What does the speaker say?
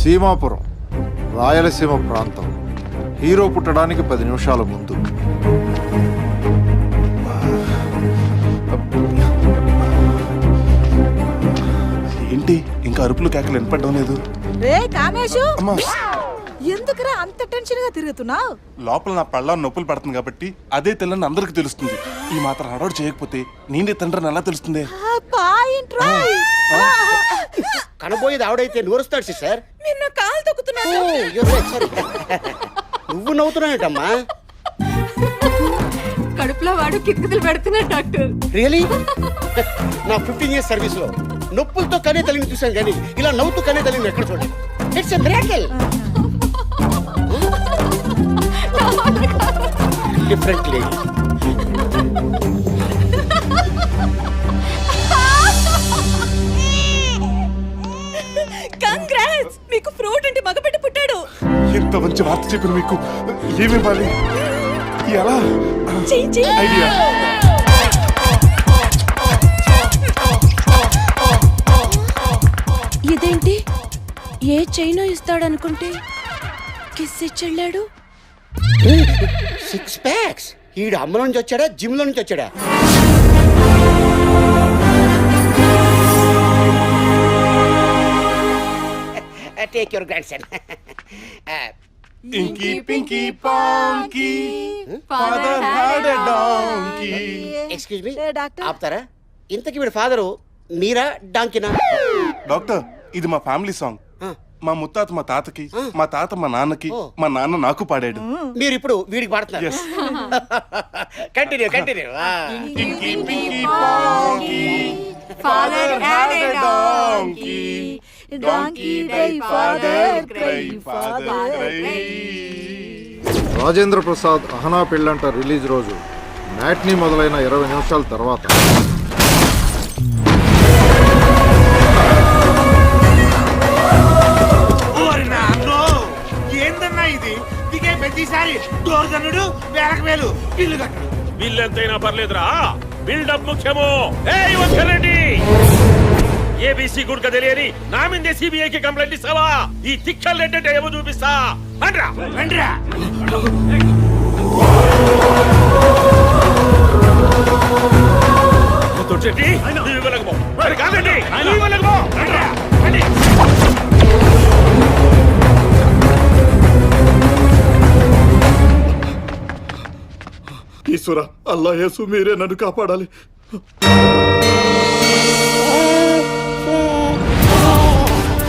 సీమాపురం, రాయలసీమ ప్రాంతం. హీరో పుట్టడానికి 10 నిమిషాల ముందు. ఏంటి ఇంకా అరుపులు కేకలు వినపడడం లేదు? రే కామేశు, అమ్మా, ఎందుకురా అంత టెన్షన్ గా తిరుగుతున్నావు? లోపల నా పళ్ళ నొప్పులు పడుతుంది కాబట్టి అదే తెల్లని అందరికి తెలుస్తుంది. ఈ మాత్రం హడావుడు చేయకపోతే నేనే తండ్రిని ఎలా తెలుస్తుంది? కనబోయేది ఆవిడైతే నూరుస్తాడు సిస్టర్. నిన్న కాలు తొక్కుతున్నాడు. నువ్వు నవ్వుతున్నావేటమ్మా? కడుపులో వాడు కితకితలు పెడుతున్నాడు డాక్టర్. రియలీ? నా 15 years సర్వీస్ లో నొప్పులతో కనే తల్లిని చూశాను కానీ ఇలా నవ్వుతూ కనే తల్లిని ఎక్కడ చూడండి. It's a miracle. Different lady. Congrats, మీకు ఫ్రూట్ అంటే మగబిడ్డ పుట్టాడు. ఎంత మంచి వార్త చెప్పిన మీకు ఏమి ఇవ్వాలి? ఎలా ఐడియా? ఇదేంటి ఏ చైనో ఇస్తాడనుకుంటే కిస్ ఇచ్చెళ్ళాడు. 6 packs. ఈడు అమ్మ నుంచి వచ్చాడా జిమ్ లో నుంచి వచ్చాడా? Take your grandson. Inky pinky ponky father had a donkey. Excuse me, doctor. ఆపుతారా? ఇంతకీ వీడి ఫాదరు మీరా డాంకినా? డాక్టర్, ఇది మా ఫ్యామిలీ సాంగ్. మా ముత్తాత మా తాతకి, మా తాత మా నాన్నకి, మా నాన్న నాకు పాడాడు. మీరు ఇప్పుడు వీడికి పాడుతున్నారు. Continue continue. Inky pinky ponky father had a donkey. Donkey die father cry, father cry. Rajendra Prasad Ahana Pellanta release రోజు మ్యాట్నీ మొదలైన 20 నిమిషాల తర్వాత ఏందన్నా ఇది? దిగే ప్రతిసారి డోర్ కన్నుడు, వేలకు వేలు బిల్లు కట్టు. బిల్లు ఎంతైనా పర్లేదురా, బిల్డప్ ముఖ్యము. ఏయ్ వద్దరెడ్డి, ఏబీసీ గుడ్క తెలియని నా మీదే సిబిఐకి కంప్లైంట్ ఇస్తావా? ఈ తిక్కలు ఏంటంటే ఏమో చూపిస్తా. రండ్రా రండిరా. తొట్టి నువ్వు ఇవ్వలేకపో, మరి కాదండి నువ్వు ఇవ్వలేకపో. రండ్రా రండి. ఈశ్వర, అల్లా యేసు మీరే నన్ను కాపాడాలి.